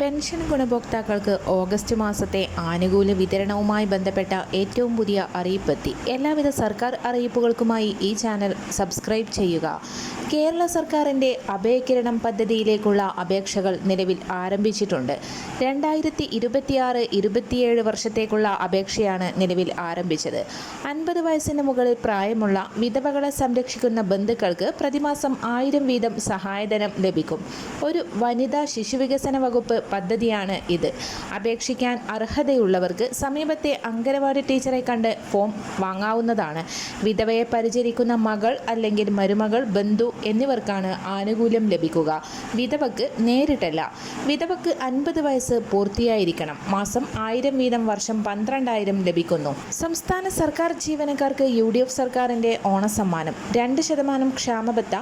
Pension ഗുണഭോക്താക്കൾക്ക് August മാസത്തെ ആനുകൂല്യ വിതരണവുമായി ബന്ധപ്പെട്ട ഏറ്റവും പുതിയ അറിയിപ്പെത്തി. എല്ലാവിധ സർക്കാർ അറിയിപ്പുകൾക്കുമായി ഈ ചാനൽ സബ്സ്ക്രൈബ് ചെയ്യുക. കേരള സർക്കാരിൻ്റെ അഭയകിരണം പദ്ധതിയിലേക്കുള്ള അപേക്ഷകൾ നിലവിൽ ആരംഭിച്ചിട്ടുണ്ട്. 2026-27 വർഷത്തേക്കുള്ള അപേക്ഷയാണ് നിലവിൽ ആരംഭിച്ചത്. 50 വയസ്സിന് മുകളിൽ പ്രായമുള്ള വിധവകളെ സംരക്ഷിക്കുന്ന ബന്ധുക്കൾക്ക് പ്രതിമാസം 1000 വീതം സഹായധനം ലഭിക്കും. ഒരു വനിതാ ശിശുവികസന വകുപ്പ് പദ്ധതിയാണ് ഇത്. അപേക്ഷിക്കാൻ അർഹതയുള്ളവർക്ക് സമീപത്തെ അംഗനവാടി ടീച്ചറെ കണ്ട് ഫോം വാങ്ങാവുന്നതാണ്. വിധവയെ പരിചരിക്കുന്ന മകൾ അല്ലെങ്കിൽ മരുമകൾ, ബന്ധു എന്നിവർക്കാണ് ആനുകൂല്യം ലഭിക്കുക. വിധവക്ക് നേരിട്ടല്ല. വിധവക്ക് 50 വയസ്സ് പൂർത്തിയായിരിക്കണം. മാസം 1000 വീതം, വർഷം 12,000 ലഭിക്കുന്നു. സംസ്ഥാന സർക്കാർ ജീവനക്കാർക്ക് UDF സർക്കാരിൻ്റെ ഓണസമ്മാനം 2% ക്ഷാമബത്ത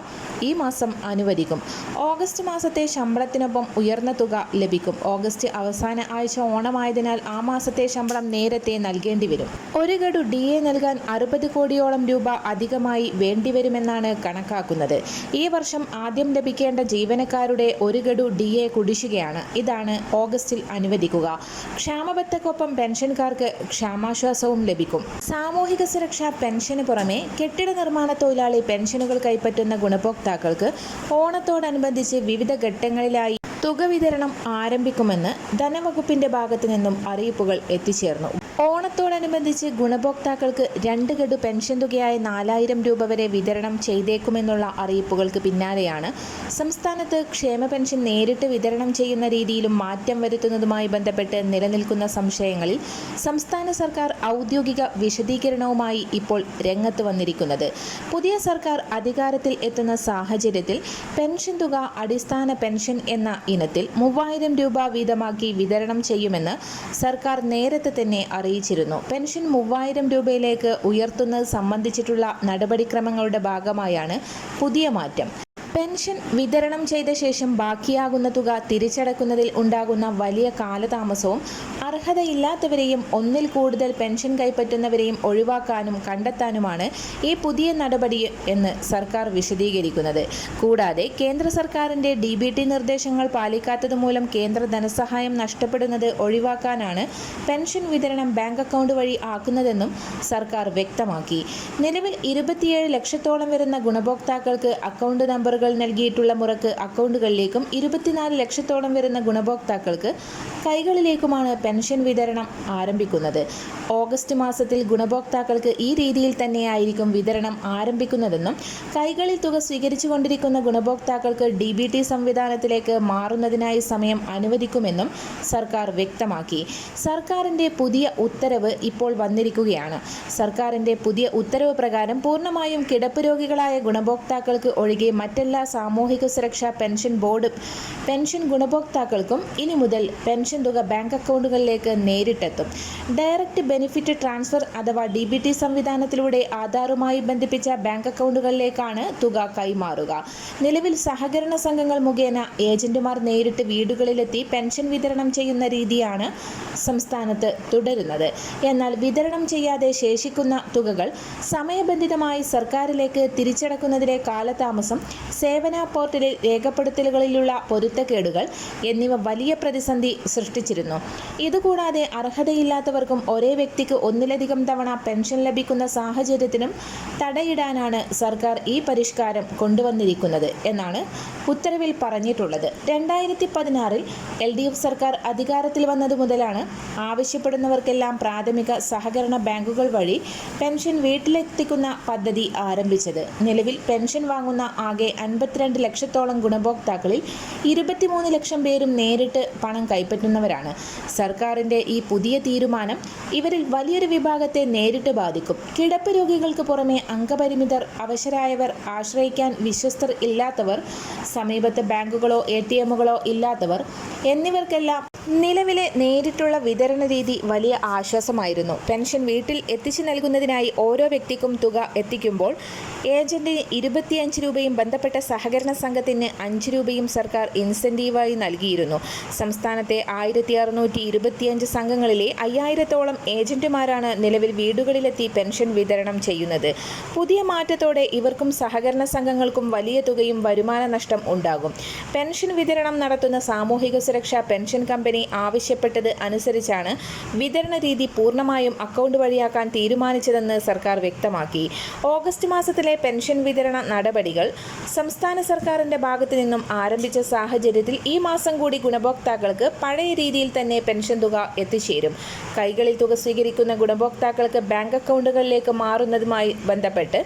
ഈ മാസം അനുവദിക്കും. ഓഗസ്റ്റ് മാസത്തെ ശമ്പളത്തിനൊപ്പം ഉയർന്ന തുക ലഭിക്കും. ഓഗസ്റ്റ് അവസാന ആഴ്ച ഓണമായതിനാൽ ആ മാസത്തെ ശമ്പളം നേരത്തെ നൽകേണ്ടി വരും. ഒരു ഗഡു DA നൽകാൻ 60 കോടിയോളം രൂപ അധികമായി വേണ്ടിവരുമെന്നാണ് കണക്കാക്കുന്നത്. ഈ വർഷം ആദ്യം ലഭിക്കേണ്ട ജീവനക്കാരുടെ ഒരു ഗഡു DA കുടിശ്ശികയാണ്. ഇതാണ് ഓഗസ്റ്റിൽ അനുവദിക്കുക. ക്ഷാമബത്തക്കൊപ്പം പെൻഷൻകാർക്ക് ക്ഷാമാശ്വാസവും ലഭിക്കും. സാമൂഹിക സുരക്ഷാ പെൻഷന് പുറമെ കെട്ടിട നിർമ്മാണ തൊഴിലാളി പെൻഷനുകൾ കൈപ്പറ്റുന്ന ഗുണഭോക്താക്കൾക്ക് ഓണത്തോടനുബന്ധിച്ച് വിവിധ ഘട്ടങ്ങളിലായി തുക വിതരണം ആരംഭിക്കുമെന്ന് ധനവകുപ്പിന്റെ ഭാഗത്തു നിന്നും അറിയിപ്പുകൾ എത്തിച്ചേർന്നു. ഓണത്തോടനുബന്ധിച്ച് ഗുണഭോക്താക്കൾക്ക് 2 ഗഡു പെൻഷൻ തുകയായ 4000 രൂപ വരെ വിതരണം ചെയ്തേക്കുമെന്നുള്ള അറിയിപ്പുകൾക്ക് പിന്നാലെയാണ് സംസ്ഥാനത്ത് ക്ഷേമ പെൻഷൻ നേരിട്ട് വിതരണം ചെയ്യുന്ന രീതിയിലും മാറ്റം വരുത്തുന്നതുമായി ബന്ധപ്പെട്ട് നിലനിൽക്കുന്ന സംശയങ്ങളിൽ സംസ്ഥാന സർക്കാർ ഔദ്യോഗിക വിശദീകരണവുമായി ഇപ്പോൾ രംഗത്ത് വന്നിരിക്കുന്നത്. പുതിയ സർക്കാർ അധികാരത്തിൽ എത്തുന്ന സാഹചര്യത്തിൽ പെൻഷൻ തുക അടിസ്ഥാന പെൻഷൻ എന്ന ഇനത്തിൽ 3000 രൂപ വീതമാക്കി വിതരണം ചെയ്യുമെന്ന് സർക്കാർ നേരത്തെ തന്നെ അറിയിച്ചിരുന്നു. പെൻഷൻ 3000 രൂപയിലേക്ക് ഉയർത്തുന്നത് സംബന്ധിച്ചിട്ടുള്ള നടപടിക്രമങ്ങളുടെ ഭാഗമായാണ് പുതിയ മാറ്റം. പെൻഷൻ വിതരണം ചെയ്ത ശേഷം ബാക്കിയാകുന്ന തുക തിരിച്ചടക്കുന്നതിൽ ഉണ്ടാകുന്ന വലിയ കാലതാമസവും അർഹതയില്ലാത്തവരെയും ഒന്നിൽ കൂടുതൽ പെൻഷൻ കൈപ്പറ്റുന്നവരെയും ഒഴിവാക്കാനും കണ്ടെത്താനുമാണ് ഈ പുതിയ നടപടി എന്ന് സർക്കാർ വിശദീകരിക്കുന്നത്. കൂടാതെ കേന്ദ്ര സർക്കാരിൻ്റെ DBT നിർദ്ദേശങ്ങൾ പാലിക്കാത്തത് മൂലം കേന്ദ്ര ധനസഹായം നഷ്ടപ്പെടുന്നത് ഒഴിവാക്കാനാണ് പെൻഷൻ വിതരണം ബാങ്ക് അക്കൗണ്ട് വഴി ആക്കുന്നതെന്നും സർക്കാർ വ്യക്തമാക്കി. നിലവിൽ 27 ലക്ഷത്തോളം വരുന്ന ഗുണഭോക്താക്കൾക്ക് അക്കൗണ്ട് നമ്പറുകൾ നൽകിയിട്ടുള്ള മുറക്ക് അക്കൗണ്ടുകളിലേക്കും 24 ലക്ഷത്തോളം വരുന്ന ഗുണഭോക്താക്കൾക്ക് കൈകളിലേക്കുമാണ് പെൻഷൻ വിതരണം ആരംഭിക്കുന്നത്. ഓഗസ്റ്റ് മാസത്തിൽ ഗുണഭോക്താക്കൾക്ക് ഈ രീതിയിൽ തന്നെയായിരിക്കും വിതരണം ആരംഭിക്കുന്നതെന്നും കൈകളിൽ തുക സ്വീകരിച്ചുകൊണ്ടിരിക്കുന്ന ഗുണഭോക്താക്കൾക്ക് DBT സംവിധാനത്തിലേക്ക് മാറുന്നതിനായി സമയം അനുവദിക്കുമെന്നും സർക്കാർ വ്യക്തമാക്കി. സർക്കാരിൻ്റെ പുതിയ ഉത്തരവ് ഇപ്പോൾ വന്നിരിക്കുകയാണ്. സർക്കാരിൻ്റെ പുതിയ ഉത്തരവ് പ്രകാരം പൂർണ്ണമായും കിടപ്പ് രോഗികളായ ഗുണഭോക്താക്കൾക്ക് ഒഴികെ മറ്റെല്ലാ സാമൂഹിക സുരക്ഷാ പെൻഷൻ ബോർഡ് പെൻഷൻ ഗുണഭോക്താക്കൾക്കും ഇനി മുതൽ പെൻഷൻ തുക ബാങ്ക് അക്കൗണ്ടുകളിലേക്ക് നേരിട്ടെത്തും. ഡയറക്റ്റ് ബെനിഫിറ്റ് ട്രാൻസ്ഫർ അഥവാ DBT സംവിധാനത്തിലൂടെ ആധാറുമായി ബന്ധിപ്പിച്ച ബാങ്ക് അക്കൗണ്ടുകളിലേക്കാണ് തുക കൈമാറുക. നിലവിൽ സഹകരണ സംഘങ്ങൾ മുഖേന ഏജന്റുമാർ നേരിട്ട് വീടുകളിലെത്തി പെൻഷൻ വിതരണം ചെയ്യുന്ന രീതിയാണ് സംസ്ഥാനത്ത് തുടരുന്നത്. എന്നാൽ വിതരണം ചെയ്യാതെ ശേഷിക്കുന്ന തുകകൾ സമയബന്ധിതമായി സർക്കാരിലേക്ക് തിരിച്ചടക്കുന്നതിലെ കാലതാമസം, സേവന പോർട്ടലിൽ രേഖപ്പെടുത്തലുകളിലുള്ള പൊരുത്തക്കേടുകൾ എന്നിവ വലിയ പ്രതിസന്ധി സൃഷ്ടിച്ചിരുന്നു. ഇതുകൂടാതെ അർഹതയില്ലാത്തവർക്കും ഒരേ വ്യക്തിക്ക് ഒന്നിലധികം തവണ പെൻഷൻ ലഭിക്കുന്ന സാഹചര്യത്തിനും തടയിടാനാണ് സർക്കാർ ഈ പരിഷ്കാരം കൊണ്ടുവന്നിരിക്കുന്നത് എന്നാണ് ഉത്തരവിൽ പറഞ്ഞിട്ടുള്ളത്. 2016-ൽ LDF സർക്കാർ അധികാരത്തിൽ വന്നതു മുതലാണ് ആവശ്യപ്പെടുന്നവർക്കെല്ലാം പ്രാഥമിക സഹകരണ ബാങ്കുകൾ വഴി പെൻഷൻ വീട്ടിലെത്തിക്കുന്ന പദ്ധതി ആരംഭിച്ചത്. നിലവിൽ പെൻഷൻ വാങ്ങുന്ന ആകെ 52 ലക്ഷത്തോളം ഗുണഭോക്താക്കളിൽ 23 ലക്ഷം പേരും നേരിട്ട് പണം കൈപ്പറ്റുന്നവരാണ്. സർക്കാരിൻ്റെ ഈ പുതിയ തീരുമാനം ഇവരിൽ വലിയൊരു വിഭാഗത്തെ നേരിട്ട് ബാധിക്കും. കിടപ്പ് രോഗികൾക്ക് പുറമെ അംഗപരിമിതർ, അവശരായവർ, ആശ്രയിക്കാൻ വിശ്വസ്തർ ഇല്ലാത്തവർ, സമീപത്ത് ബാങ്കുകളോ ATMകളോ ഇല്ലാത്തവർ എന്നിവർക്കെല്ലാം നിലവിലെ നേരിട്ടുള്ള വിതരണ രീതി വലിയ ആശ്വാസമായിരുന്നു. പെൻഷൻ വീട്ടിൽ എത്തിച്ചു നൽകുന്നതിനായി ഓരോ വ്യക്തിക്കും തുക എത്തിക്കുമ്പോൾ ഏജന്റിന് 25 രൂപയും ബന്ധപ്പെട്ട സഹകരണ സംഘത്തിന് 5 രൂപയും സർക്കാർ ഇൻസെൻറ്റീവായി നൽകിയിരുന്നു. സംസ്ഥാനത്തെ 1625 സംഘങ്ങളിലെ 5000-ഓളം ഏജന്റുമാരാണ് നിലവിൽ വീടുകളിലെത്തി പെൻഷൻ വിതരണം ചെയ്യുന്നത്. പുതിയ മാറ്റത്തോടെ ഇവർക്കും സഹകരണ സംഘങ്ങൾക്കും വലിയ തുകയും വരുമാന നഷ്ടം ഉണ്ടാകും. പെൻഷൻ വിതരണം നടത്തുന്ന സാമൂഹിക സുരക്ഷാ പെൻഷൻ കമ്പനി ആവശ്യപ്പെട്ടത് അനുസരിച്ചാണ് വിതരണ രീതി പൂർണ്ണമായും അക്കൗണ്ട് വഴിയാക്കാൻ തീരുമാനിച്ചതെന്ന് സർക്കാർ വ്യക്തമാക്കി. ഓഗസ്റ്റ് മാസത്തിലെ പെൻഷൻ വിതരണ നടപടികൾ സംസ്ഥാന സർക്കാരിന്റെ ഭാഗത്തു നിന്നും ആരംഭിച്ച സാഹചര്യത്തിൽ ഈ മാസം കൂടി ഗുണഭോക്താക്കൾക്ക് പഴയ രീതിയിൽ തന്നെ പെൻഷൻ തുക എത്തിച്ചേരും. കൈകളിൽ തുക സ്വീകരിക്കുന്ന ഗുണഭോക്താക്കൾക്ക് ബാങ്ക് അക്കൗണ്ടുകളിലേക്ക് മാറുന്നതുമായി ബന്ധപ്പെട്ട്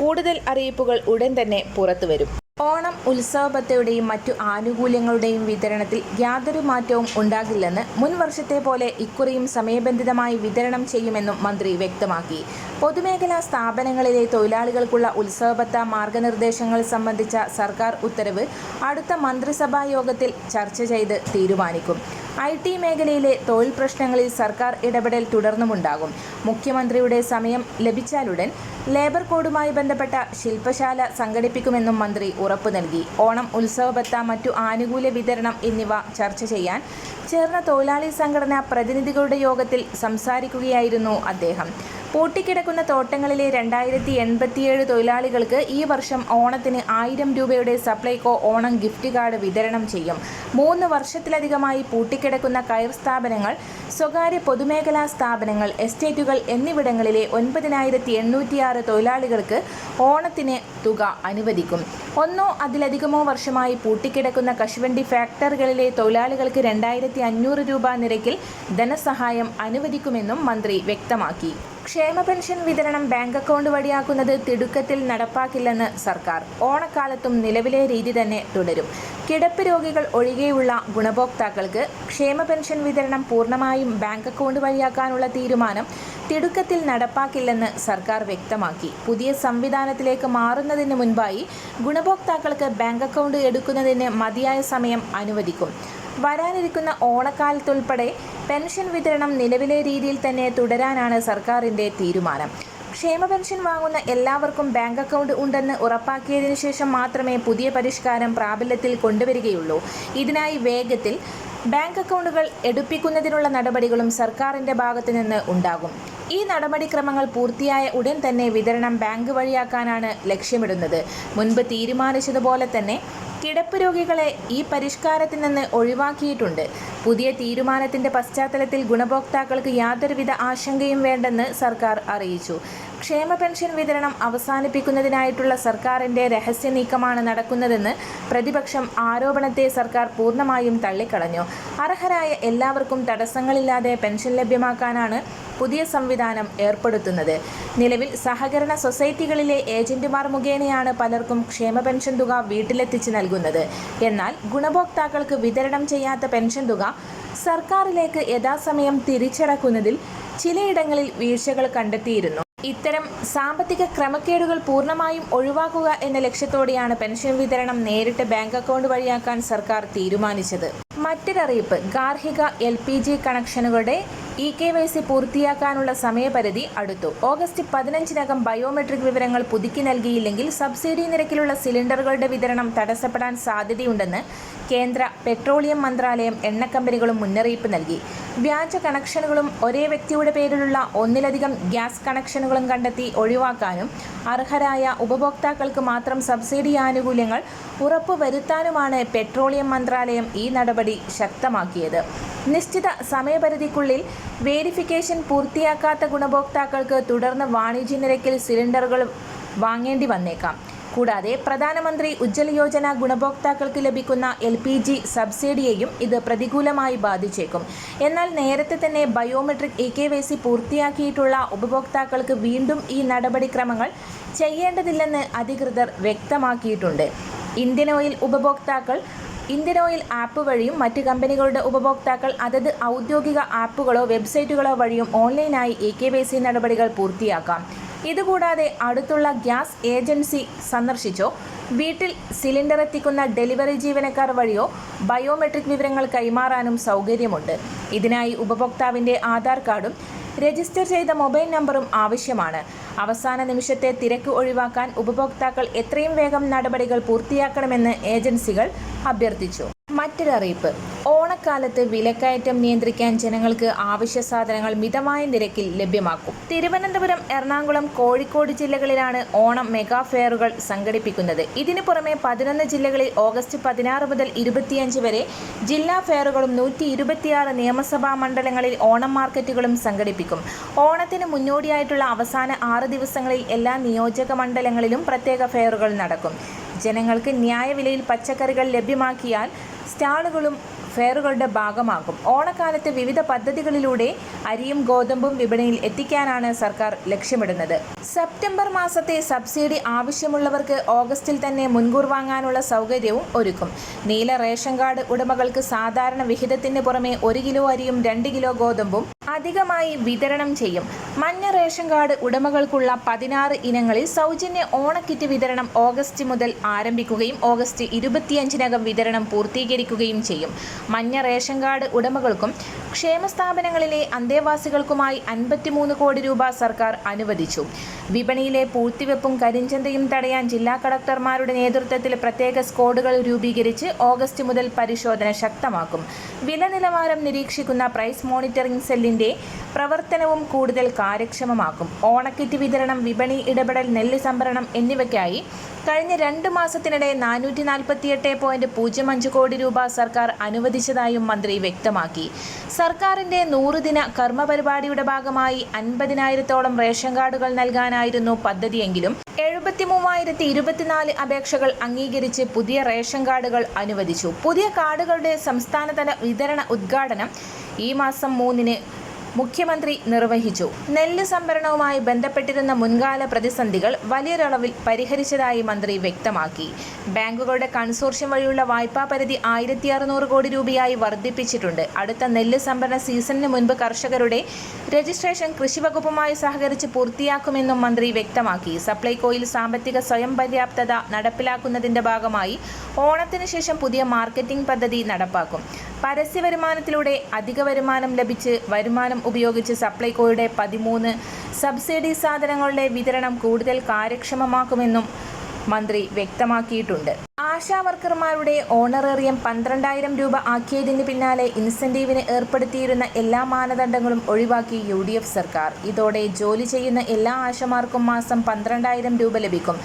കൂടുതൽ അറിയിപ്പുകൾ ഉടൻ തന്നെ പുറത്തുവരും. ഓണം ഉത്സവ ബത്തയുടെയും മറ്റു ആനുകൂല്യങ്ങളുടെയും വിതരണത്തിൽ യാതൊരു മാറ്റവും ഉണ്ടാകില്ലെന്ന് മുൻ വർഷത്തെ പോലെ ഇക്കുറിയും സമയബന്ധിതമായി വിതരണം ചെയ്യുമെന്നും മന്ത്രി വ്യക്തമാക്കി. പൊതുമേഖലാ സ്ഥാപനങ്ങളിലെ തൊഴിലാളികൾക്കുള്ള ഉത്സവ ബത്ത മാർഗനിർദ്ദേശങ്ങൾ സംബന്ധിച്ച സർക്കാർ ഉത്തരവ് അടുത്ത മന്ത്രിസഭാ യോഗത്തിൽ ചർച്ച ചെയ്ത് തീരുമാനിക്കും. IT മേഖലയിലെ തൊഴിൽ പ്രശ്നങ്ങളിൽ സർക്കാർ ഇടപെടൽ തുടർന്നുമുണ്ടാകും. മുഖ്യമന്ത്രിയുടെ സമയം ലഭിച്ചാലുടൻ ലേബർ കോഡുമായി ബന്ധപ്പെട്ട ശില്പശാല സംഘടിപ്പിക്കുമെന്നും മന്ത്രി ഉറപ്പു നൽകി. ഓണം ഉത്സവ ബത്ത മറ്റു ആനുകൂല്യ വിതരണം എന്നിവ ചർച്ച ചെയ്യാൻ ചേർന്ന തൊഴിലാളി സംഘടനാ പ്രതിനിധികളുടെ യോഗത്തിൽ സംസാരിക്കുകയായിരുന്നു അദ്ദേഹം. പൂട്ടിക്കിടക്കുന്ന തോട്ടങ്ങളിലെ 2087 തൊഴിലാളികൾക്ക് ഈ വർഷം ഓണത്തിന് 1000 രൂപയുടെ സപ്ലൈകോ ഓണം ഗിഫ്റ്റ് കാർഡ് വിതരണം ചെയ്യും. 3 വർഷത്തിലധികമായി പൂട്ടിക്കിടക്കുന്ന കയർ സ്ഥാപനങ്ങൾ, സ്വകാര്യ പൊതുമേഖലാ സ്ഥാപനങ്ങൾ, എസ്റ്റേറ്റുകൾ എന്നിവിടങ്ങളിലെ 9806 തൊഴിലാളികൾക്ക് ഓണത്തിന് തുക അനുവദിക്കും. ഒന്നോ അതിലധികമോ വർഷമായി പൂട്ടിക്കിടക്കുന്ന കശുവണ്ടി ഫാക്ടറികളിലെ തൊഴിലാളികൾക്ക് 2500 രൂപ നിരക്കിൽ ധനസഹായം അനുവദിക്കുമെന്നും മന്ത്രി വ്യക്തമാക്കി. ക്ഷേമ പെൻഷൻ വിതരണം ബാങ്ക് അക്കൗണ്ട് വഴിയാക്കുന്നത് തിടുക്കത്തിൽ നടപ്പാക്കില്ലെന്ന് സർക്കാർ. ഓണക്കാലത്തും നിലവിലെ രീതി തന്നെ തുടരും. കിടപ്പ് രോഗികൾ ഒഴികെയുള്ള ഗുണഭോക്താക്കൾക്ക് ക്ഷേമ പെൻഷൻ വിതരണം പൂർണ്ണമായും ബാങ്ക് അക്കൗണ്ട് വഴിയാക്കാനുള്ള തീരുമാനം തിടുക്കത്തിൽ നടപ്പാക്കില്ലെന്ന് സർക്കാർ വ്യക്തമാക്കി. പുതിയ സംവിധാനത്തിലേക്ക് മാറുന്നതിന് മുൻപായി ഗുണഭോക്താക്കൾക്ക് ബാങ്ക് അക്കൗണ്ട് എടുക്കുന്നതിന് മതിയായ സമയം അനുവദിക്കും. വരാനിരിക്കുന്ന ഓണക്കാലത്തുൾപ്പെടെ പെൻഷൻ വിതരണം നിലവിലെ രീതിയിൽ തന്നെ തുടരാനാണ് സർക്കാരിൻ്റെ തീരുമാനം. ക്ഷേമ പെൻഷൻ വാങ്ങുന്ന എല്ലാവർക്കും ബാങ്ക് അക്കൗണ്ട് ഉണ്ടെന്ന് ഉറപ്പാക്കിയതിനു ശേഷം മാത്രമേ പുതിയ പരിഷ്കാരം പ്രാബല്യത്തിൽ കൊണ്ടുവരികയുള്ളൂ. ഇതിനായി വേഗത്തിൽ ബാങ്ക് അക്കൗണ്ടുകൾ എടുപ്പിക്കുന്നതിനുള്ള നടപടികളും സർക്കാരിൻ്റെ ഭാഗത്തു നിന്ന് ഉണ്ടാകും. ഈ നടപടിക്രമങ്ങൾ പൂർത്തിയായ ഉടൻ തന്നെ വിതരണം ബാങ്ക് വഴിയാക്കാനാണ് ലക്ഷ്യമിടുന്നത്. മുൻപ് തീരുമാനിച്ചതുപോലെ തന്നെ കിടപ്പ് രോഗികളെ ഈ പരിഷ്കാരത്തിൽ നിന്ന് ഒഴിവാക്കിയിട്ടുണ്ട്. പുതിയ തീരുമാനത്തിന്റെ പശ്ചാത്തലത്തിൽ ഗുണഭോക്താക്കൾക്ക് യാതൊരുവിധ ആശങ്കയും വേണ്ടെന്ന് സർക്കാർ അറിയിച്ചു. ക്ഷേമ പെൻഷൻ വിതരണം അവസാനിപ്പിക്കുന്നതിനായിട്ടുള്ള സർക്കാരിന്റെ രഹസ്യ നീക്കമാണ് നടക്കുന്നതെന്ന് പ്രതിപക്ഷം ആരോപണത്തെ സർക്കാർ പൂർണ്ണമായും തള്ളിക്കളഞ്ഞു. അർഹരായ എല്ലാവർക്കും തടസ്സങ്ങളില്ലാതെ പെൻഷൻ ലഭ്യമാക്കാനാണ് പുതിയ സംവിധാനം ഏർപ്പെടുത്തുന്നത്. നിലവിൽ സഹകരണ സൊസൈറ്റികളിലെ ഏജന്റുമാർ മുഖേനയാണ് പലർക്കും ക്ഷേമ പെൻഷൻ തുക വീട്ടിലെത്തിച്ച് നൽകുന്നത്. എന്നാൽ ഗുണഭോക്താക്കൾക്ക് വിതരണം ചെയ്യാത്ത പെൻഷൻ തുക സർക്കാരിലേക്ക് യഥാസമയം തിരിച്ചടക്കുന്നതിൽ ചിലയിടങ്ങളിൽ വീഴ്ചകൾ കണ്ടെത്തിയിരുന്നു. ഇത്തരം സാമ്പത്തിക ക്രമക്കേടുകൾ പൂർണ്ണമായും ഒഴിവാക്കുക എന്ന ലക്ഷ്യത്തോടെയാണ് പെൻഷൻ വിതരണം നേരിട്ട് ബാങ്ക് അക്കൗണ്ട് വഴിയാക്കാൻ സർക്കാർ തീരുമാനിച്ചത്. മറ്റൊരറിയിപ്പ്, ഗാർഹിക LPG കണക്ഷനുകളുടെ EKYC പൂർത്തിയാക്കാനുള്ള സമയപരിധി അടുത്തു. ഓഗസ്റ്റ് 15-നകം ബയോമെട്രിക് വിവരങ്ങൾ പുതുക്കി നൽകിയില്ലെങ്കിൽ സബ്സിഡി നിരക്കിലുള്ള സിലിണ്ടറുകളുടെ വിതരണം തടസ്സപ്പെടാൻ സാധ്യതയുണ്ടെന്ന് കേന്ദ്ര പെട്രോളിയം മന്ത്രാലയം എണ്ണക്കമ്പനികളും മുന്നറിയിപ്പ് നൽകി. വ്യാജ കണക്ഷനുകളും ഒരേ വ്യക്തിയുടെ പേരിലുള്ള ഒന്നിലധികം ഗ്യാസ് കണക്ഷനുകളും കണ്ടെത്തി ഒഴിവാക്കാനും അർഹരായ ഉപഭോക്താക്കൾക്ക് മാത്രം സബ്സിഡി ആനുകൂല്യങ്ങൾ ഉറപ്പുവരുത്താനുമാണ് പെട്രോളിയം മന്ത്രാലയം ഈ നടപടി ശക്തമാക്കിയത്. നിശ്ചിത സമയപരിധിക്കുള്ളിൽ വേരിഫിക്കേഷൻ പൂർത്തിയാക്കാത്ത ഗുണഭോക്താക്കൾക്ക് തുടർന്ന് വാണിജ്യ നിരക്കിൽ സിലിണ്ടറുകൾ വാങ്ങേണ്ടി വന്നേക്കാം. കൂടാതെ പ്രധാനമന്ത്രി ഉജ്ജ്വല യോജന ഗുണഭോക്താക്കൾക്ക് ലഭിക്കുന്ന LPG സബ്സിഡിയെയും ഇത് പ്രതികൂലമായി ബാധിച്ചേക്കും. എന്നാൽ നേരത്തെ തന്നെ ബയോമെട്രിക് EKYC പൂർത്തിയാക്കിയിട്ടുള്ള ഉപഭോക്താക്കൾക്ക് വീണ്ടും ഈ നടപടിക്രമങ്ങൾ ചെയ്യേണ്ടതില്ലെന്ന് അധികൃതർ വ്യക്തമാക്കിയിട്ടുണ്ട്. ഇന്ത്യൻ ഓയിൽ ആപ്പ് വഴിയും മറ്റ് കമ്പനികളുടെ ഉപഭോക്താക്കൾ അതത് ഔദ്യോഗിക ആപ്പുകളോ വെബ്സൈറ്റുകളോ വഴിയും ഓൺലൈനായി EKYC നടപടികൾ പൂർത്തിയാക്കാം. ഇതുകൂടാതെ അടുത്തുള്ള ഗ്യാസ് ഏജൻസി സന്ദർശിച്ചോ വീട്ടിൽ സിലിണ്ടർ എത്തിക്കുന്ന ഡെലിവറി ജീവനക്കാർ വഴിയോ ബയോമെട്രിക് വിവരങ്ങൾ കൈമാറാനും സൗകര്യമുണ്ട്. ഇതിനായി ഉപഭോക്താവിൻ്റെ ആധാർ കാർഡും രജിസ്റ്റർ ചെയ്ത മൊബൈൽ നമ്പറും ആവശ്യമാണ്. അവസാന നിമിഷത്തെ തിരക്ക് ഒഴിവാക്കാൻ ഉപഭോക്താക്കൾ എത്രയും വേഗം നടപടികൾ പൂർത്തിയാക്കണമെന്ന് ഏജൻസികൾ അഭ്യർത്ഥിച്ചു. മറ്റൊരറിയിപ്പ്. ഓണക്കാലത്ത് വിലക്കയറ്റം നിയന്ത്രിക്കാൻ ജനങ്ങൾക്ക് ആവശ്യ സാധനങ്ങൾ മിതമായ നിരക്കിൽ ലഭ്യമാക്കും. തിരുവനന്തപുരം, എറണാകുളം, കോഴിക്കോട് ജില്ലകളിലാണ് ഓണം മെഗാ ഫെയറുകൾ സംഘടിപ്പിക്കുന്നത്. ഇതിനു പുറമെ 11 ജില്ലകളിൽ ഓഗസ്റ്റ് 16 മുതൽ 25 വരെ ജില്ലാ ഫെയറുകളും 126 നിയമസഭാ മണ്ഡലങ്ങളിൽ ഓണം മാർക്കറ്റുകളും സംഘടിപ്പിക്കും. ഓണത്തിന് മുന്നോടിയായിട്ടുള്ള അവസാന 6 ദിവസങ്ങളിൽ എല്ലാ നിയോജക മണ്ഡലങ്ങളിലും പ്രത്യേക ഫെയറുകൾ നടക്കും. ജനങ്ങൾക്ക് ന്യായവിലയിൽ പച്ചക്കറികൾ ലഭ്യമാക്കിയാൽ സ്റ്റാളുകളും ഫെയറുകളുടെ ഭാഗമാകും. ഓണക്കാലത്ത് വിവിധ പദ്ധതികളിലൂടെ അരിയും ഗോതമ്പും വിപണിയിൽ എത്തിക്കാനാണ് സർക്കാർ ലക്ഷ്യമിടുന്നത്. സെപ്റ്റംബർ മാസത്തെ സബ്സിഡി ആവശ്യമുള്ളവർക്ക് ഓഗസ്റ്റിൽ തന്നെ മുൻകൂർ വാങ്ങാനുള്ള സൗകര്യവും ഒരുക്കും. നീല റേഷൻ കാർഡ് ഉടമകൾക്ക് സാധാരണ വിഹിതത്തിന് പുറമെ 1 കിലോ അരിയും 2 കിലോ ഗോതമ്പും അധികമായി വിതരണം ചെയ്യും. മഞ്ഞ റേഷൻ കാർഡ് ഉടമകൾക്കുള്ള 16 ഇനങ്ങളിൽ സൗജന്യ ഓണക്കിറ്റ് വിതരണം ഓഗസ്റ്റ് മുതൽ ആരംഭിക്കുകയും ഓഗസ്റ്റ് 25-നകം വിതരണം പൂർത്തീകരിക്കുകയും ചെയ്യും. മഞ്ഞ റേഷൻ കാർഡ് ഉടമകൾക്കും ക്ഷേമസ്ഥാപനങ്ങളിലെ അന്തേവാസികൾക്കുമായി 53 കോടി രൂപ സർക്കാർ അനുവദിച്ചു. വിപണിയിലെ പൂഴ്ത്തിവെപ്പും കരിഞ്ചന്തയും തടയാൻ ജില്ലാ കളക്ടർമാരുടെ നേതൃത്വത്തിൽ പ്രത്യേക സ്ക്വാഡുകൾ രൂപീകരിച്ച് ഓഗസ്റ്റ് മുതൽ പരിശോധന ശക്തമാക്കും. വില നിലവാരം നിരീക്ഷിക്കുന്ന പ്രൈസ് മോണിറ്ററിംഗ് സെല്ലിന്റെ പ്രവർത്തനവും കൂടുതൽ കാര്യക്ഷമമാക്കും. ഓണക്കിറ്റ് വിതരണം, വിപണി ഇടപെടൽ, നെല്ല് സംഭരണം എന്നിവയ്ക്കായി കഴിഞ്ഞ 2 മാസത്തിനിടെ 448.05 കോടി രൂപ സർക്കാർ അനുവദിച്ചതായും മന്ത്രി വ്യക്തമാക്കി. സർക്കാരിന്റെ 100 ദിന കർമ്മപരിപാടിയുടെ ഭാഗമായി 50,000-ഓളം റേഷൻ കാർഡുകൾ നൽകാനായിരുന്നു പദ്ധതിയെങ്കിലും 73,024 അപേക്ഷകൾ അംഗീകരിച്ച് പുതിയ റേഷൻ കാർഡുകൾ അനുവദിച്ചു. പുതിയ കാർഡുകളുടെ സംസ്ഥാനതല വിതരണ ഉദ്ഘാടനം ഈ മാസം 3-ന് മുഖ്യമന്ത്രി നിർവഹിച്ചു. നെല്ല് സംഭരണവുമായി ബന്ധപ്പെട്ടിരുന്ന മുൻകാല പ്രതിസന്ധികൾ വലിയൊരളവിൽ പരിഹരിച്ചതായി മന്ത്രി വ്യക്തമാക്കി. ബാങ്കുകളുടെ കൺസോർഷ്യം വഴിയുള്ള വായ്പാ പരിധി 1,600 കോടി രൂപയായി വർദ്ധിപ്പിച്ചിട്ടുണ്ട്. അടുത്ത നെല്ല് സംഭരണ സീസണിന് മുൻപ് കർഷകരുടെ രജിസ്ട്രേഷൻ കൃഷിവകുപ്പുമായി സഹകരിച്ച് പൂർത്തിയാക്കുമെന്നും മന്ത്രി വ്യക്തമാക്കി. സപ്ലൈകോയിൽ സാമ്പത്തിക സ്വയം പര്യാപ്തത നടപ്പിലാക്കുന്നതിന്റെ ഭാഗമായി ഓണത്തിന് ശേഷം പുതിയ മാർക്കറ്റിംഗ് പദ്ധതി നടപ്പാക്കും. പരസ്യ വരുമാനത്തിലൂടെ അധിക വരുമാനം ലഭിച്ച് വരുമാനം ഉപയോഗിച്ച് സപ്ലൈകോയുടെ 13 സബ്സിഡി സാധനങ്ങളുടെ വിതരണം കൂടുതൽ കാര്യക്ഷമമാക്കുമെന്നും മന്ത്രി വ്യക്തമാക്കിയിട്ടുണ്ട്. ആശാ വർക്കർമാരുടെ ഓണറേറിയം 12,000 രൂപ ആക്കിയതിന് പിന്നാലെ ഇൻസെന്റീവിന് ഏർപ്പെടുത്തിയിരുന്ന എല്ലാ മാനദണ്ഡങ്ങളും ഒഴിവാക്കി UDF സർക്കാർ. ഇതോടെ ജോലി ചെയ്യുന്ന എല്ലാ ആശമാർക്കും മാസം 12,000 രൂപ ലഭിക്കും.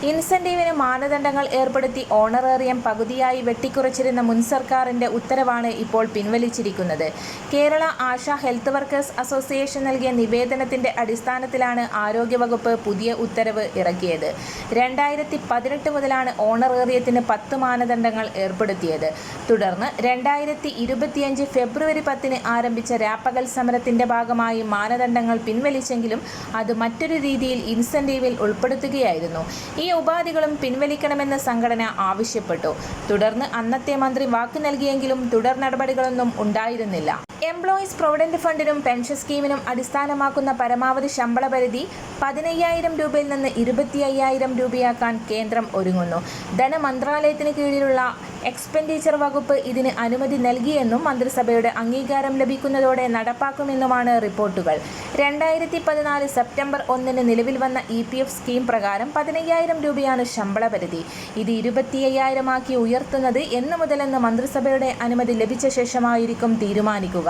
ഇൻസെന്റീവിന് മാനദണ്ഡങ്ങൾ ഏർപ്പെടുത്തി ഓണറേറിയം പകുതിയായി വെട്ടിക്കുറച്ചിരുന്ന മുൻ സർക്കാരിന്റെ ഉത്തരവാണ് ഇപ്പോൾ പിൻവലിച്ചിരിക്കുന്നത്. Kerala Asha health workers association നൽകിയ നിവേദനത്തിന്റെ അടിസ്ഥാനത്തിലാണ് ആരോഗ്യവകുപ്പ് പുതിയ ഉത്തരവ് ഇറക്കിയത്. 2018 മുതലാണ് ഓണറേറിയത്തിന് 10 മാനദണ്ഡങ്ങൾ ഏർപ്പെടുത്തിയത്. തുടർന്ന് 2025 ഫെബ്രുവരി 10-ന് ആരംഭിച്ച രാപ്പകൽ സമരത്തിന്റെ ഭാഗമായി മാനദണ്ഡങ്ങൾ പിൻവലിച്ചെങ്കിലും അത് മറ്റൊരു രീതിയിൽ ഇൻസെന്റീവിൽ ഉൾപ്പെടുത്തുകയായിരുന്നു. ഈ ഉപാധികളും പിൻവലിക്കണമെന്ന് സംഘടന ആവശ്യപ്പെട്ടു. തുടർന്ന് അന്നത്തെ മന്ത്രി വാക്ക് നൽകിയെങ്കിലും തുടർ നടപടികളൊന്നും ഉണ്ടായിരുന്നില്ല. എംപ്ലോയീസ് പ്രൊവിഡന്റ് ഫണ്ടിനും പെൻഷൻ സ്കീമിനും അടിസ്ഥാനമാക്കുന്ന പരമാവധി ശമ്പള പരിധി 15,000 രൂപയിൽ നിന്ന് 25,000 രൂപയാക്കാൻ കേന്ദ്രം ഒരുങ്ങുന്നു. ധനമന്ത്രാലയത്തിന് കീഴിലുള്ള എക്സ്പെൻഡിച്ചർ വകുപ്പ് ഇതിന് അനുമതി നൽകിയെന്നും മന്ത്രിസഭയുടെ അംഗീകാരം ലഭിക്കുന്നതോടെ നടപ്പാക്കുമെന്നുമാണ് റിപ്പോർട്ടുകൾ. 2014 സെപ്റ്റംബർ 1-ന് നിലവിൽ വന്ന EPF സ്കീം പ്രകാരം 15,000 രൂപയാണ് ശമ്പള പരിധി. ഇത് 25,000 ആക്കി ഉയർത്തുന്നത് എന്ന് മുതലെന്ന് മന്ത്രിസഭയുടെ അനുമതി ലഭിച്ച ശേഷമായിരിക്കും തീരുമാനിക്കുക.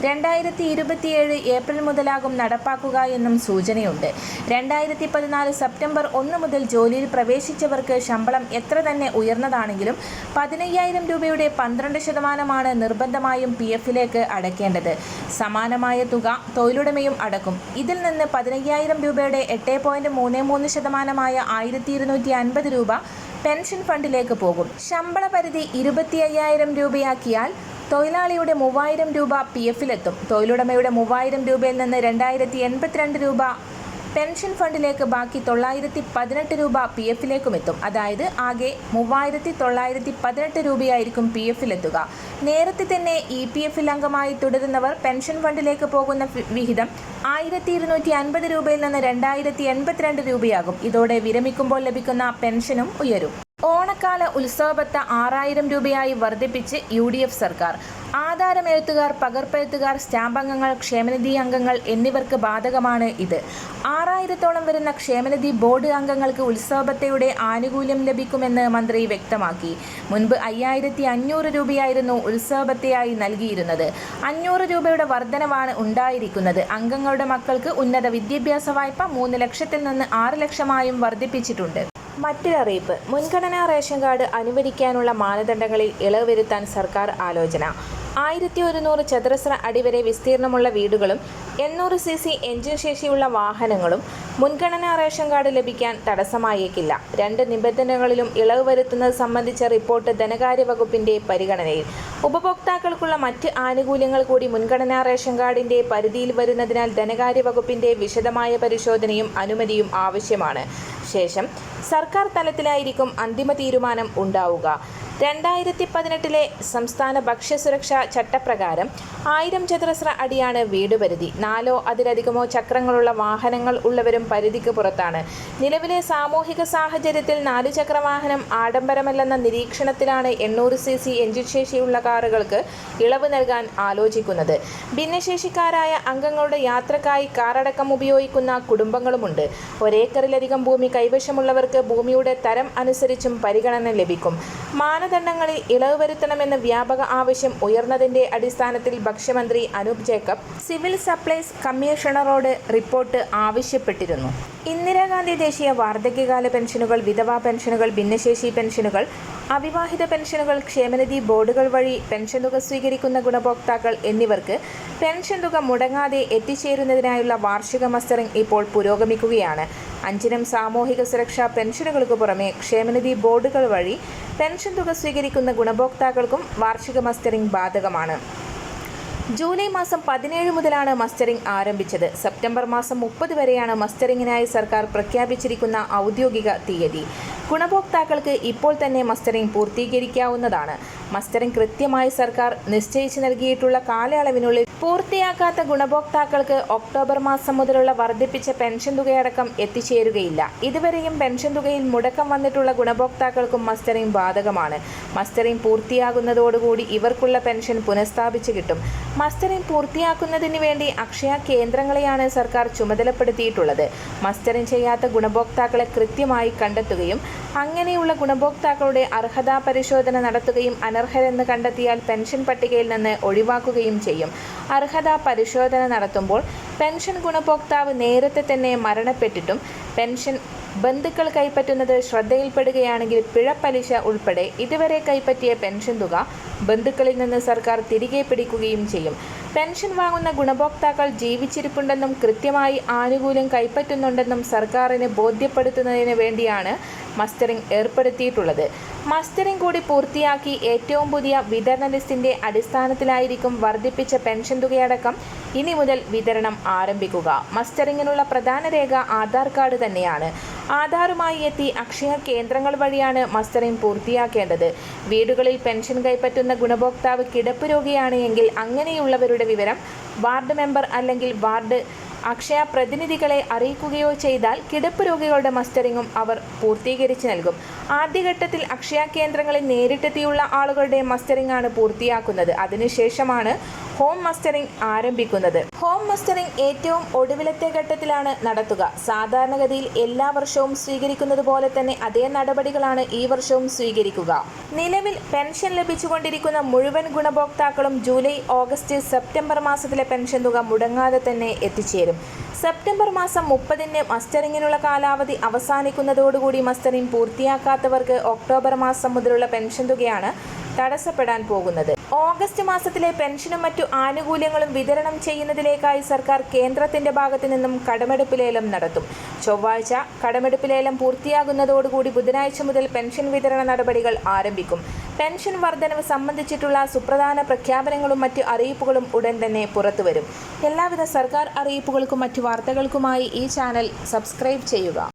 2027 ഏപ്രിൽ മുതലാകും നടപ്പാക്കുക എന്നും സൂചനയുണ്ട്. 2014 സെപ്റ്റംബർ 1 മുതൽ ജോലിയിൽ പ്രവേശിച്ചവർക്ക് ശമ്പളം എത്ര തന്നെ ഉയർന്നതാണെങ്കിലും 15,000 രൂപയുടെ 12% നിർബന്ധമായും PF-ലേക്ക് അടയ്ക്കേണ്ടത്. സമാനമായ തുക തൊഴിലുടമയും അടക്കും. ഇതിൽ നിന്ന് 15,000 രൂപയുടെ 8.33%-മായ 1,250 രൂപ പെൻഷൻ ഫണ്ടിലേക്ക് പോകും. ശമ്പള പരിധി 25,000 രൂപയാക്കിയാൽ തൊഴിലാളിയുടെ 3,000 രൂപ PF-ലെത്തും. തൊഴിലുടമയുടെ 3,000 രൂപയിൽ നിന്ന് 2,082 രൂപ പെൻഷൻ ഫണ്ടിലേക്ക്, ബാക്കി 918 രൂപ PF-ലേക്കുമെത്തും. അതായത് ആകെ 3,918 രൂപയായിരിക്കും PF-ലെത്തുക. നേരത്തെ തന്നെ EPF-ൽ അംഗമായി തുടരുന്നവർ പെൻഷൻ ഫണ്ടിലേക്ക് പോകുന്ന വിഹിതം 1,250 രൂപയിൽ നിന്ന് 2,082 രൂപയാകും. ഇതോടെ വിരമിക്കുമ്പോൾ ലഭിക്കുന്ന പെൻഷനും ഉയരും. ഓണക്കാല ഉത്സവബത്ത 6,000 രൂപയായി വർദ്ധിപ്പിച്ച് UDF സർക്കാർ. ആധാരമെഴുത്തുകാർ, പകർപ്പെഴുത്തുകാർ, സ്റ്റാമ്പ് അംഗങ്ങൾ, ക്ഷേമനിധി അംഗങ്ങൾ എന്നിവർക്ക് ബാധകമാണ് ഇത്. 6000-ഓളം വരുന്ന ക്ഷേമനിധി ബോർഡ് അംഗങ്ങൾക്ക് ഉത്സവബത്തയുടെ ആനുകൂല്യം ലഭിക്കുമെന്ന് മന്ത്രി വ്യക്തമാക്കി. മുൻപ് 5500 രൂപയായിരുന്നു ഉത്സവബത്തയായി നൽകിയിരുന്നത്. 500 രൂപയുടെ വർധനവാണ് ഉണ്ടായിരിക്കുന്നത്. അംഗങ്ങളുടെ മക്കൾക്ക് ഉന്നത വിദ്യാഭ്യാസ വായ്പ 3 ലക്ഷത്തിൽ നിന്ന് 6 ലക്ഷമായും വർദ്ധിപ്പിച്ചിട്ടുണ്ട്. മറ്റൊരറിയിപ്പ്. മുൻഗണനാ റേഷൻ കാർഡ് അനുവദിക്കാനുള്ള മാനദണ്ഡങ്ങളിൽ ഇളവ് വരുത്താൻ സർക്കാർ ആലോചന. 1100 ചതുരശ്ര അടി വരെ വിസ്തീർണമുള്ള വീടുകളും 800 cc എഞ്ചിൻ ശേഷിയുള്ള വാഹനങ്ങളും മുൻഗണനാ റേഷൻ കാർഡ് ലഭിക്കാൻ തടസ്സമായേക്കില്ല. 2 നിബന്ധനകളിലും ഇളവ് വരുത്തുന്നത് സംബന്ധിച്ച റിപ്പോർട്ട് ധനകാര്യ വകുപ്പിന്റെ പരിഗണനയിൽ. ഉപഭോക്താക്കൾക്കുള്ള മറ്റ് ആനുകൂല്യങ്ങൾ കൂടി മുൻഗണനാ റേഷൻ കാർഡിന്റെ പരിധിയിൽ വരുന്നതിനാൽ ധനകാര്യ വകുപ്പിന്റെ വിശദമായ പരിശോധനയും അനുമതിയും ആവശ്യമാണ്. ശേഷം സർക്കാർ തലത്തിലായിരിക്കും അന്തിമ തീരുമാനം ഉണ്ടാവുക. 2018 സംസ്ഥാന ഭക്ഷ്യസുരക്ഷാ ചട്ടപ്രകാരം 1000 ചതുരശ്ര അടിയാണ് വീട് പരിധി. 4 അതിലധികമോ ചക്രങ്ങളുള്ള വാഹനങ്ങൾ ഉള്ളവരും പരിധിക്ക് പുറത്താണ്. നിലവിലെ സാമൂഹിക സാഹചര്യത്തിൽ 4 ചക്ര വാഹനം ആഡംബരമല്ലെന്ന നിരീക്ഷണത്തിലാണ് 800 cc എഞ്ചിൻ ശേഷിയുള്ള കാറുകൾക്ക് ഇളവ് നൽകാൻ ആലോചിക്കുന്നത്. ഭിന്നശേഷിക്കാരായ അംഗങ്ങളുടെ യാത്രക്കായി കാറടക്കം ഉപയോഗിക്കുന്ന കുടുംബങ്ങളുമുണ്ട്. 1 ഏക്കറിലധികം ഭൂമി കൈവശമുള്ളവർക്ക് ഭൂമിയുടെ തരം അനുസരിച്ചും പരിഗണന ലഭിക്കും. മാനദണ്ഡങ്ങളിൽ ഇളവ് വരുത്തണമെന്ന വ്യാപക ആവശ്യം ഉയർന്നതിന്റെ അടിസ്ഥാനത്തിൽ ഭക്ഷ്യമന്ത്രി അനൂപ് ജേക്കബ് സിവിൽ സപ്ലൈസ് കമ്മീഷണറോട് റിപ്പോർട്ട് ആവശ്യപ്പെട്ടിരുന്നു. ഇന്ദിരാഗാന്ധി ദേശീയ വാർദ്ധക്യകാല പെൻഷനുകൾ, വിധവാ പെൻഷനുകൾ, ഭിന്നശേഷി പെൻഷനുകൾ, അവിവാഹിത പെൻഷനുകൾ, ക്ഷേമനിധി ബോർഡുകൾ വഴി പെൻഷൻ തുക സ്വീകരിക്കുന്ന ഗുണഭോക്താക്കൾ എന്നിവർക്ക് പെൻഷൻ തുക മുടങ്ങാതെ എത്തിച്ചേരുന്നതിനായുള്ള വാർഷിക മസ്റ്ററിംഗ് ഇപ്പോൾ പുരോഗമിക്കുകയാണ്. 5 സാമൂഹിക സുരക്ഷാ പെൻഷനുകൾക്ക് പുറമെ ക്ഷേമനിധി ബോർഡുകൾ വഴി പെൻഷൻ തുക സ്വീകരിക്കുന്ന ഗുണഭോക്താക്കൾക്കും വാർഷിക മസ്റ്ററിംഗ് ബാധകമാണ്. ജൂലൈ മാസം 17 മുതലാണ് മസ്റ്ററിംഗ് ആരംഭിച്ചത്. സെപ്റ്റംബർ മാസം 30 വരെയാണ് മസ്റ്ററിംഗിനായി സർക്കാർ പ്രഖ്യാപിച്ചിരിക്കുന്ന ഔദ്യോഗിക തീയതി. ഗുണഭോക്താക്കൾക്ക് ഇപ്പോൾ തന്നെ മസ്റ്ററിംഗ് പൂർത്തീകരിക്കാവുന്നതാണ്. മസ്റ്ററിംഗ് കൃത്യമായി സർക്കാർ നിശ്ചയിച്ച് നൽകിയിട്ടുള്ള കാലയളവിനുള്ളിൽ പൂർത്തിയാക്കാത്ത ഗുണഭോക്താക്കൾക്ക് ഒക്ടോബർ മാസം മുതലുള്ള വർദ്ധിപ്പിച്ച പെൻഷൻ തുകയടക്കം എത്തിച്ചേരുകയില്ല. ഇതുവരെയും പെൻഷൻ തുകയിൽ മുടക്കം വന്നിട്ടുള്ള ഗുണഭോക്താക്കൾക്കും മസ്റ്ററിംഗ് ബാധകമാണ്. മസ്റ്ററിംഗ് പൂർത്തിയാകുന്നതോടുകൂടി ഇവർക്കുള്ള പെൻഷൻ പുനഃസ്ഥാപിച്ച് കിട്ടും. മസ്റ്ററിംഗ് പൂർത്തിയാക്കുന്നതിന് വേണ്ടി അക്ഷയ കേന്ദ്രങ്ങളെയാണ് സർക്കാർ ചുമതലപ്പെടുത്തിയിട്ടുള്ളത്. മസ്റ്ററിംഗ് ചെയ്യാത്ത ഗുണഭോക്താക്കളെ കൃത്യമായി കണ്ടെത്തുകയും അങ്ങനെയുള്ള ഗുണഭോക്താക്കളുടെ അർഹതാ പരിശോധന നടത്തുകയും അനർഹരെന്ന് കണ്ടെത്തിയാൽ പെൻഷൻ പട്ടികയിൽ നിന്ന് ഒഴിവാക്കുകയും ചെയ്യും. അർഹതാ പരിശോധന നടത്തുമ്പോൾ പെൻഷൻ ഗുണഭോക്താവ് നേരത്തെ തന്നെ മരണപ്പെട്ടിട്ടും പെൻഷൻ ബന്ധുക്കൾ കൈപ്പറ്റുന്നത് ശ്രദ്ധയിൽപ്പെടുകയാണെങ്കിൽ പിഴപ്പലിശ ഉൾപ്പെടെ ഇതുവരെ കൈപ്പറ്റിയ പെൻഷൻ തുക ബന്ധുക്കളിൽ നിന്ന് സർക്കാർ തിരികെ പിടിക്കുകയും ചെയ്യും. പെൻഷൻ വാങ്ങുന്ന ഗുണഭോക്താക്കൾ ജീവിച്ചിരിപ്പുണ്ടെന്നും കൃത്യമായി ആനുകൂല്യം കൈപ്പറ്റുന്നുണ്ടെന്നും സർക്കാരിന് ബോധ്യപ്പെടുത്തുന്നതിന് വേണ്ടിയാണ് മസ്റ്ററിംഗ് ഏർപ്പെടുത്തിയിട്ടുള്ളത്. മസ്റ്ററിംഗ് കൂടി പൂർത്തിയാക്കി ഏറ്റവും പുതിയ വിതരണ ലിസ്റ്റിന്റെ അടിസ്ഥാനത്തിലായിരിക്കും വർദ്ധിപ്പിച്ച പെൻഷൻ തുകയടക്കം ഇനി മുതൽ വിതരണം ആരംഭിക്കുക. മസ്റ്ററിംഗിനുള്ള പ്രധാന രേഖ ആധാർ കാർഡ് തന്നെയാണ്. ആധാറുമായി എത്തി അക്ഷയ കേന്ദ്രങ്ങൾ വഴിയാണ് മസ്റ്ററിംഗ് പൂർത്തിയാക്കേണ്ടത്. വീടുകളിൽ പെൻഷൻ കൈപ്പറ്റുന്ന ഗുണഭോക്താവ് കിടപ്പ് രോഗിയാണ് എങ്കിൽ അങ്ങനെയുള്ളവരുടെ വിവരം വാർഡ് മെമ്പർ അല്ലെങ്കിൽ വാർഡ് അക്ഷയ പ്രതിനിധികളെ അറിയിക്കുകയോ ചെയ്താൽ കിടപ്പ് രോഗികളുടെ മസ്റ്ററിംഗും അവർ പൂർത്തീകരിച്ച് നൽകും. ആദ്യഘട്ടത്തിൽ അക്ഷയ കേന്ദ്രങ്ങളിൽ നേരിട്ടെത്തിയുള്ള ആളുകളുടെ മസ്റ്ററിംഗ് ആണ് പൂർത്തിയാക്കുന്നത്. അതിനുശേഷമാണ് ഹോം മസ്റ്ററിംഗ് ആരംഭിക്കുന്നത്. ഹോം മസ്റ്ററിംഗ് ഏറ്റവും ഒടുവിലത്തെ ഘട്ടത്തിലാണ് നടത്തുക. സാധാരണഗതിയിൽ എല്ലാ വർഷവും സ്വീകരിക്കുന്നത് പോലെ തന്നെ അതേ നടപടികളാണ് ഈ വർഷവും സ്വീകരിക്കുക. നിലവിൽ പെൻഷൻ ലഭിച്ചുകൊണ്ടിരിക്കുന്ന മുഴുവൻ ഗുണഭോക്താക്കളും ജൂലൈ, ഓഗസ്റ്റ്, സെപ്റ്റംബർ മാസത്തിലെ പെൻഷൻ തുക മുടങ്ങാതെ തന്നെ എത്തിച്ചേരും. സെപ്റ്റംബർ മാസം 30-ന് മസ്റ്ററിംഗിനുള്ള കാലാവധി അവസാനിക്കുന്നതോടുകൂടി മസ്റ്ററിംഗ് പൂർത്തിയാക്കാത്തവർക്ക് ഒക്ടോബർ മാസം മുതലുള്ള പെൻഷൻ തുകയാണ് തടസ്സപ്പെടാൻ പോകുന്നത്. ഓഗസ്റ്റ് മാസത്തിലെ പെൻഷനും മറ്റു ആനുകൂല്യങ്ങളും വിതരണം ചെയ്യുന്നതിലേക്കായി സർക്കാർ കേന്ദ്രത്തിന്റെ ഭാഗത്തു നിന്നും കടമെടുപ്പ് ലേലം നടത്തും. ചൊവ്വാഴ്ച കടമെടുപ്പ് ലേലം പൂർത്തിയാകുന്നതോടുകൂടി ബുധനാഴ്ച മുതൽ പെൻഷൻ വിതരണ നടപടികൾ ആരംഭിക്കും. പെൻഷൻ വർധനവ് സംബന്ധിച്ചിട്ടുള്ള സുപ്രധാന പ്രഖ്യാപനങ്ങളും മറ്റ് അറിയിപ്പുകളും ഉടൻ തന്നെ പുറത്തുവരും. എല്ലാവിധ സർക്കാർ അറിയിപ്പുകൾക്കും മറ്റു വാർത്തകൾക്കുമായി ഈ ചാനൽ സബ്സ്ക്രൈബ് ചെയ്യുക.